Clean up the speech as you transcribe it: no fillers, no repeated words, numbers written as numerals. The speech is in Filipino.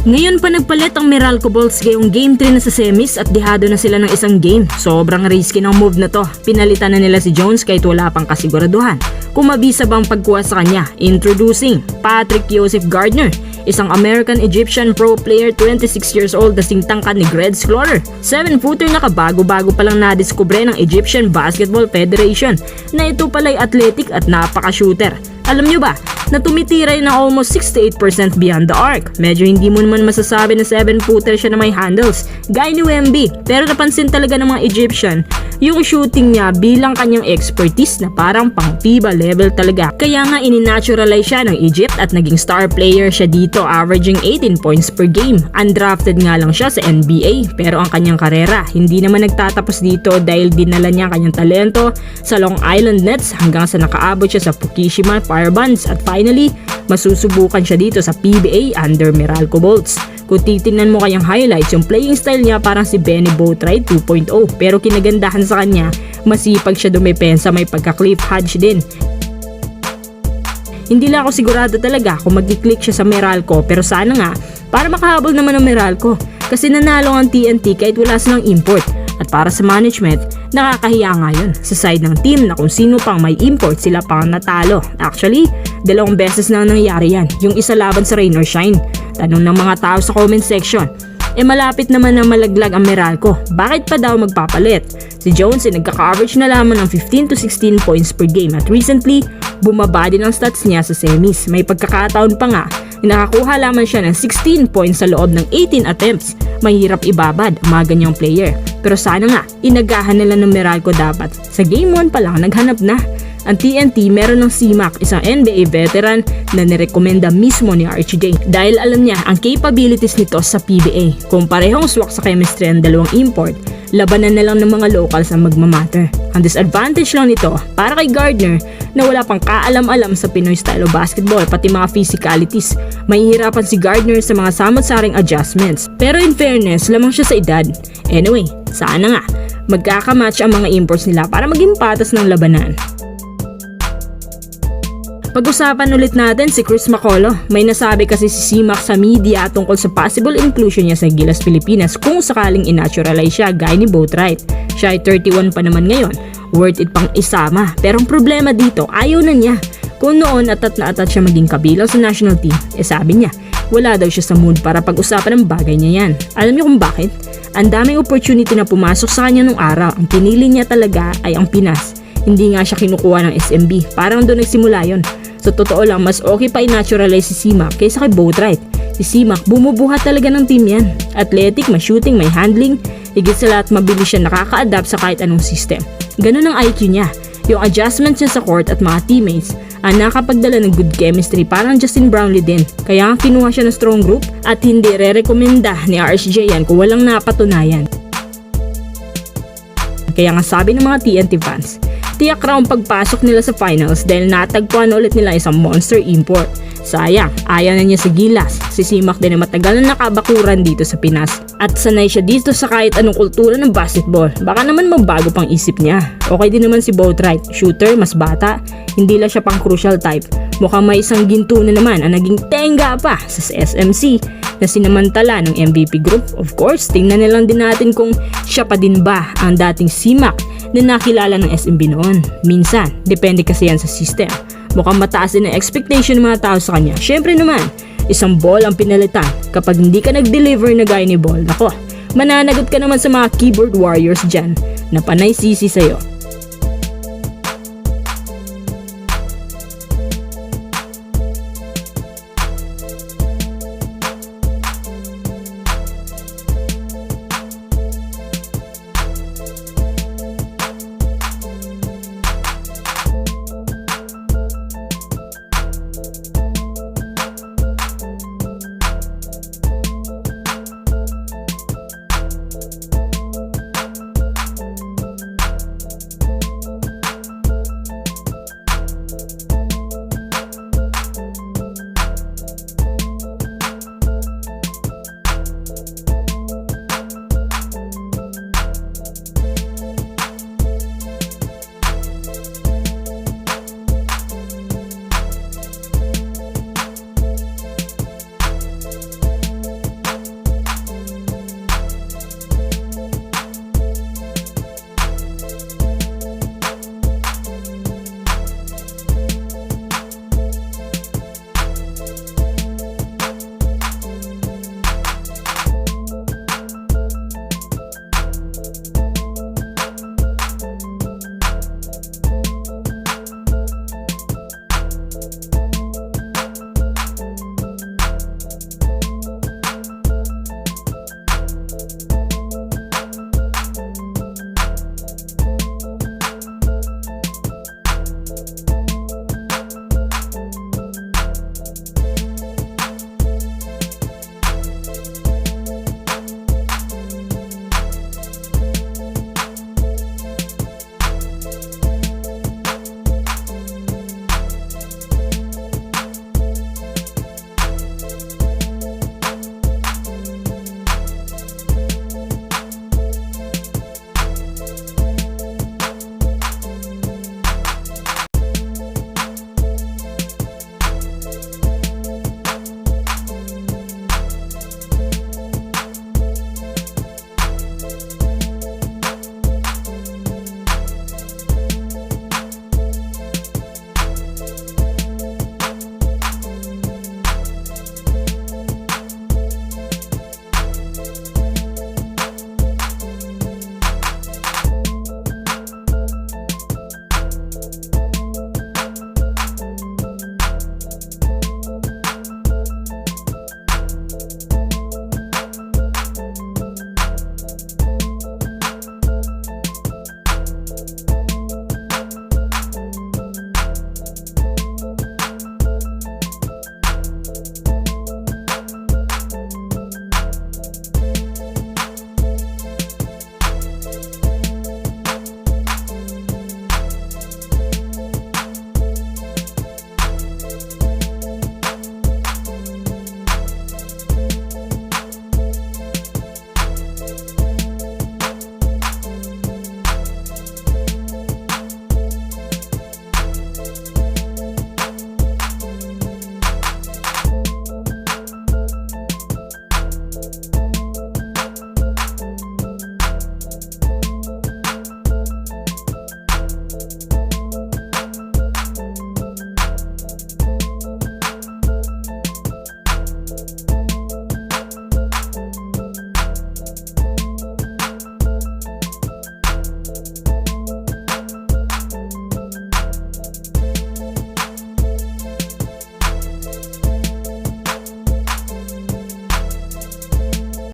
Ngayon pa nagpalit ang Meralco Bolts ngayong Game 3 na sa semis at dehado na sila ng isang game. Sobrang risky ng move na to. Pinalitan na nila si Jones kahit wala pang kasiguraduhan kung mabisa bang pagkuha sa kanya. Introducing Patrick Joseph Gardner, isang American-Egyptian pro player, 26 years old na singtangkad ni Greg Slaughter. 7-footer na kabago-bago palang nadiskubre ng Egyptian Basketball Federation na ito pala'y athletic at napaka-shooter. Alam nyo ba na tumitiray na almost 68% beyond the arc? Medyo hindi mo naman masasabi na 7-footer siya na may handles gaya ni Wemby, pero napansin talaga ng mga Egyptian yung shooting niya bilang kanyang expertise na parang pang FIBA level talaga. Kaya nga ininaturalize siya ng Egypt at naging star player siya dito, averaging 18 points per game. Undrafted nga lang siya sa NBA, pero ang kanyang karera hindi naman nagtatapos dito dahil dinala niya ang kanyang talento sa Long Island Nets hanggang sa nakaabot siya sa Fukushima Firebunds at finally masusubukan siya dito sa PBA under Meralco Bolts. Kung titingnan mo kayang highlights, yung playing style niya parang si Benny Boatwright 2.0, pero kinagandahan sa kanya, masipag siya dumepensa, may pagka-Cliff Hodge din. Hindi lang ako sigurado talaga kung mag-click siya sa Meralco, pero sana nga para makahabol naman ng Meralco kasi nanalo ang TNT kahit wala silang import. At para sa management, nakakahiya nga yun sa side ng team na kung sino pang may import sila pang natalo. Actually, 2 beses na nangyari yan, yung isa laban sa Rain or Shine. Tanong ng mga tao sa comment section, malapit naman na malaglag ang Meralco, bakit pa daw magpapalit? Si Jones nagkaka-average na lamang ng 15 to 16 points per game at recently, bumaba din ang stats niya sa semis. May pagkakataon pa nga, nakakuha lamang siya ng 16 points sa loob ng 18 attempts. Mahirap ibabad ang mga ganyang player. Pero sana nga, inagahan nila ng Meralco dapat. Sa game 1 pa lang, naghanap na. Ang TNT meron ng CMAC, isang NBA veteran na nirekomenda mismo ni RJ dahil alam niya ang capabilities nito sa PBA. Kung parehong swak sa chemistry ang dalawang import, labanan na lang ng mga locals ang magmamatter. Ang disadvantage lang nito para kay Gardner na wala pang kaalam-alam sa Pinoy style of basketball pati mga physicalities. Mahihirapan si Gardner sa mga samot-saring adjustments. Pero in fairness, lamang siya sa edad. Anyway, sana nga magkakamatch ang mga imports nila para maging patas ng labanan. Pag-usapan ulit natin si Chris Makolo. May nasabi kasi si CMAC sa media tungkol sa possible inclusion niya sa Gilas Pilipinas kung sakaling inaturalize siya gaya ni Boatwright. Siya ay 31 pa naman ngayon, worth it pang isama. Pero ang problema dito, ayaw na niya. Kung noon atat na atat siya maging kabilang sa national team, sabi niya, wala daw siya sa mood para pag-usapan ng bagay niya yan. Alam niyo kung bakit? Ang daming opportunity na pumasok sa kanya nung araw. Ang pinili niya talaga ay ang Pinas. Hindi nga siya kinukuha ng SMB, parang doon nagsimula yon. Sa totoo lang, mas okay pa i-naturalize si CMAC kaysa kay Boatwright. Si CMAC bumubuhat talaga ng team yan. Athletic, may shooting, may handling, higit sa lahat mabilis siya nakaka-adapt sa kahit anong system. Ganun ang IQ niya. Yung adjustments niya sa court at mga teammates ang nakapagdala ng good chemistry, parang Justin Brownlee din. Kaya nga kinuha siya ng strong group at hindi re-rekomenda ni RSJ yan kung walang napatunayan. Kaya nga sabi ng mga TNT fans, tiyak raw ang pagpasok nila sa finals dahil natagpuan ulit nila isang monster import. Sayang, ayaw na niya sa Gilas. Si CMAC din na matagal na nakabakuran dito sa Pinas. At sanay siya dito sa kahit anong kultura ng basketball. Baka naman magbago pang isip niya. Okay din naman si Boatwright. Shooter, mas bata. Hindi lang siya pang crucial type. Mukhang may isang ginto na naman ang naging tenga pa sa SMC na sinamantala ng MVP group. Of course, tingnan na lang din natin kung siya pa din ba ang dating CMAC na nakilala ng SMB noon. Minsan, depende kasi yan sa system. Mukhang mataas din ang expectation ng mga tao sa kanya. Syempre naman, isang ball ang pinalitan. Kapag hindi ka nag-deliver na gaya ni ball, nako, mananagot ka naman sa mga keyboard warriors dyan na panay sisi sa'yo.